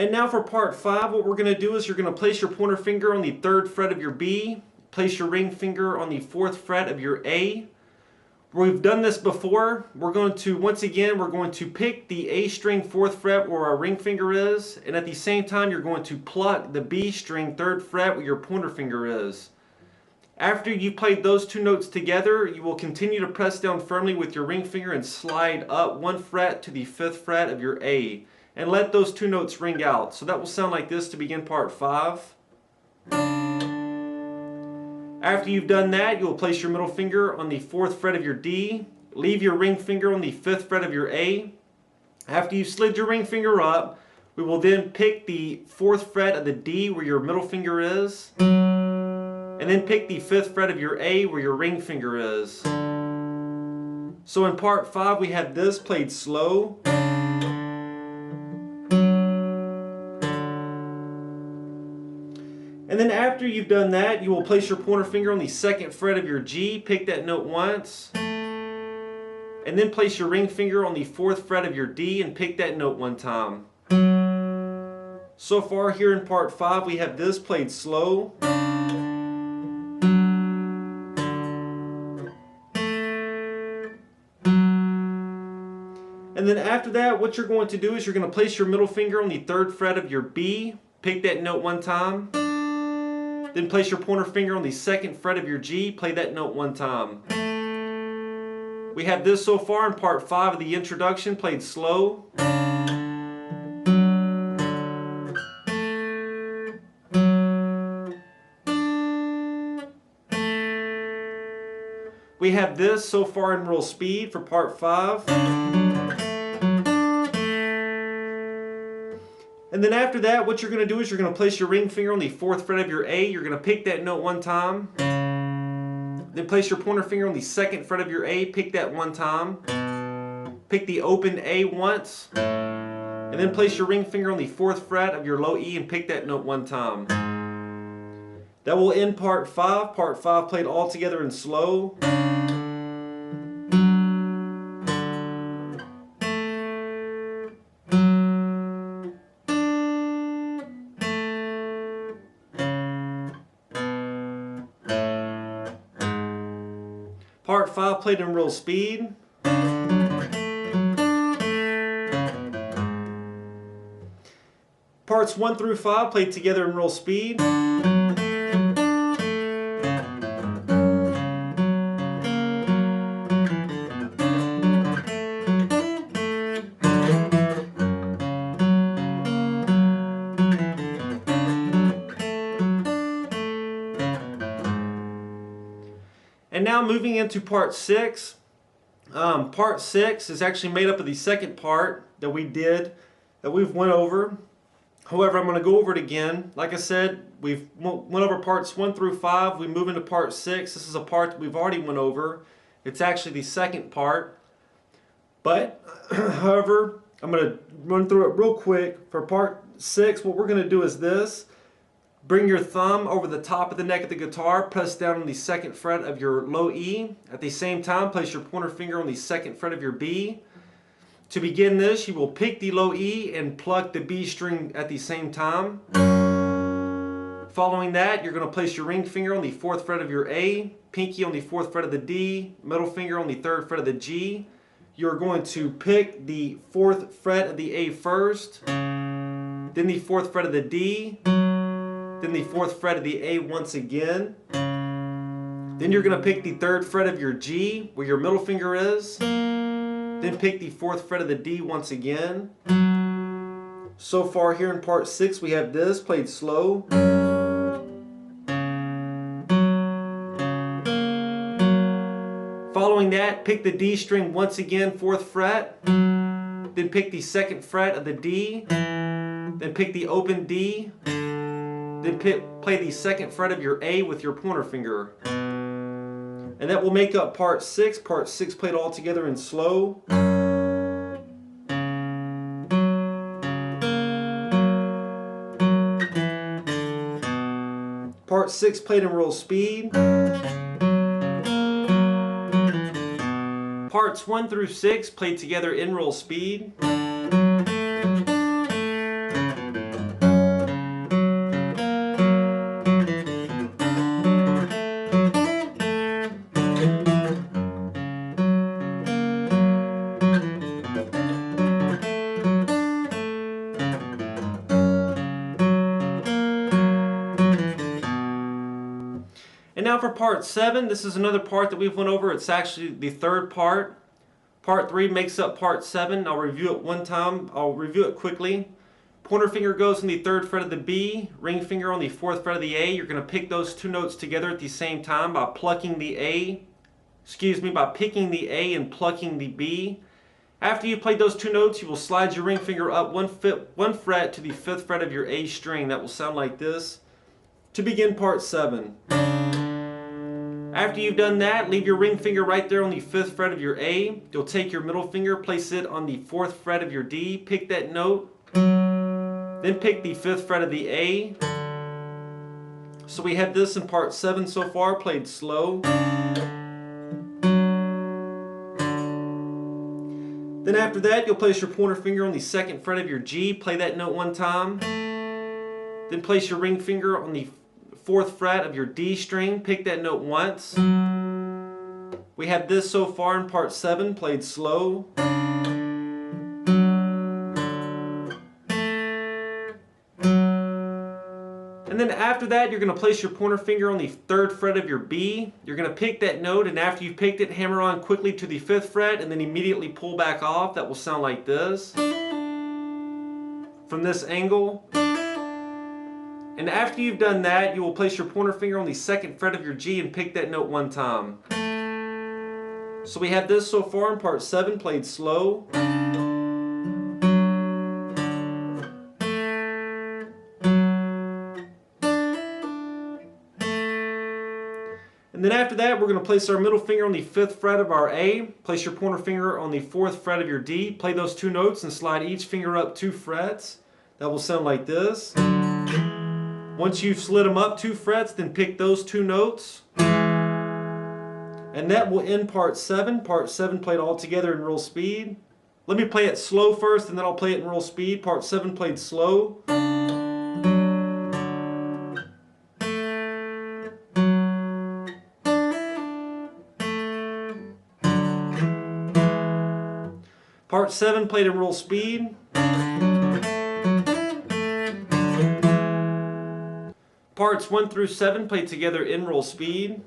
And now for part 5, what we're going to do is you're going to place your pointer finger on the 3rd fret of your B, place your ring finger on the 4th fret of your A. We've done this before. We're going to, once again, we're going to pick the A string 4th fret where our ring finger is, and at the same time you're going to pluck the B string 3rd fret where your pointer finger is. After you played those two notes together, you will continue to press down firmly with your ring finger and slide up 1 fret to the 5th fret of your A. And let those two notes ring out. So that will sound like this to begin part 5. After you've done that, you will place your middle finger on the 4th fret of your D. Leave your ring finger on the 5th fret of your A. After you've slid your ring finger up, we will then pick the 4th fret of the D where your middle finger is. And then pick the 5th fret of your A where your ring finger is. So in part 5 we have this played slow. And then after you've done that, you will place your pointer finger on the 2nd fret of your G, pick that note once, and then place your ring finger on the 4th fret of your D and pick that note 1 time. So far here in part 5 we have this played slow. And then after that, what you're going to do is you're going to place your middle finger on the 3rd fret of your B, pick that note 1 time. Then place your pointer finger on the 2nd fret of your G, play that note 1 time. We have this so far in part 5 of the introduction, played slow. We have this so far in real speed for part 5. And then after that, what you're going to do is you're going to place your ring finger on the 4th fret of your A. You're going to pick that note 1 time. Then place your pointer finger on the 2nd fret of your A. Pick that 1 time. Pick the open A once. And then place your ring finger on the 4th fret of your low E and pick that note 1 time. That will end part 5. Part 5 played all together in slow. Part 5 played in real speed. Parts 1 through 5 played together in real speed. And now moving into part 6. Part 6 is actually made up of the second part that we've went over. However, I'm going to go over it again. Like I said, we've went over parts 1 through 5. We move into part 6. This is a part that we've already went over. It's actually the second part. But, however, I'm going to run through it real quick. For part 6, what we're going to do is this. Bring your thumb over the top of the neck of the guitar, press down on the 2nd fret of your low E. At the same time, place your pointer finger on the 2nd fret of your B. To begin this, you will pick the low E and pluck the B string at the same time. Following that, you're going to place your ring finger on the 4th fret of your A, pinky on the 4th fret of the D, middle finger on the 3rd fret of the G. You're going to pick the 4th fret of the A first, then the 4th fret of the D, then the 4th fret of the A once again. Then you're going to pick the 3rd fret of your G where your middle finger is. Then pick the 4th fret of the D once again. So far here in part 6 we have this played slow. Following that, pick the D string once again, 4th fret. Then pick the 2nd fret of the D. Then pick the open D. Then play the 2nd fret of your A with your pointer finger. And that will make up part 6. Part 6 played all together in slow. Part 6 played in real speed. Parts 1 through 6 played together in real speed. now for part 7, this is another part that we've went over. It's actually the third part. Part 3 makes up part 7. I'll review it one time. I'll review it quickly. Pointer finger goes on the 3rd fret of the B, ring finger on the 4th fret of the A. You're going to pick those two notes together at the same time by picking the A and plucking the B. After you've played those two notes, you will slide your ring finger up one fret to the 5th fret of your A string. That will sound like this to begin part 7. After you've done that, leave your ring finger right there on the 5th fret of your A. You'll take your middle finger, place it on the 4th fret of your D, pick that note, then pick the 5th fret of the A. So we have this in part 7 so far, played slow. Then after that, you'll place your pointer finger on the 2nd fret of your G, play that note one time. Then place your ring finger on the 4th fret of your D string, pick that note once. We have this so far in part 7, played slow. And then after that, you're going to place your pointer finger on the 3rd fret of your B. You're going to pick that note, and after you've picked it, hammer on quickly to the 5th fret, and then immediately pull back off. That will sound like this. From this angle. And after you've done that, you will place your pointer finger on the 2nd fret of your G and pick that note one time. So we have this so far in part 7, played slow. And then after that, we're going to place our middle finger on the 5th fret of our A, place your pointer finger on the 4th fret of your D, play those two notes and slide each finger up 2 frets. That will sound like this. Once you've slid them up 2 frets, then pick those two notes. And that will end part 7. Part 7 played all together in real speed. Let me play it slow first, and then I'll play it in real speed. Part 7 played slow. Part 7 played in real speed. Parts 1 through 7 played together in real speed.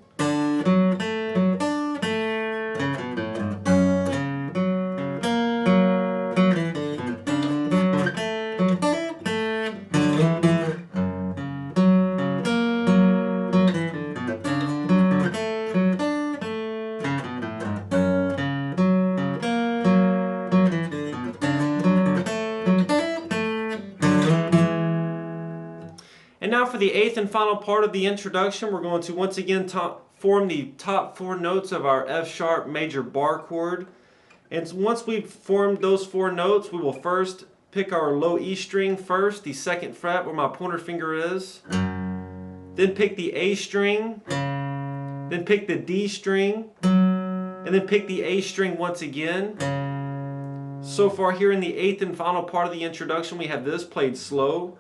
And now for the 8th and final part of the introduction, we're going to once again form the top 4 notes of our F sharp major bar chord. And once we've formed those 4 notes, we will first pick our low E string first, the 2nd fret where my pointer finger is. Then pick the A string, then pick the D string, and then pick the A string once again. So far here in the 8th and final part of the introduction, we have this played slow.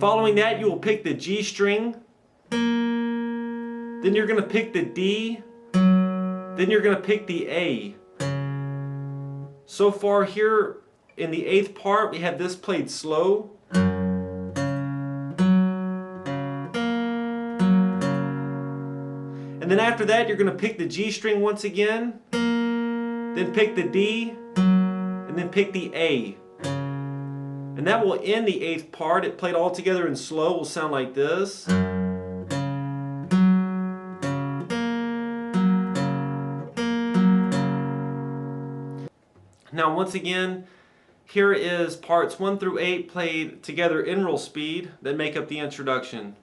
Following that, you will pick the G string, then you're going to pick the D, then you're going to pick the A. So far here in the 8th part, we have this played slow. And then after that, you're going to pick the G string once again, then pick the D, and then pick the A. And that will end the 8th part. It played all together in slow will sound like this. Now once again, here is parts 1 through 8 played together in real speed that make up the introduction.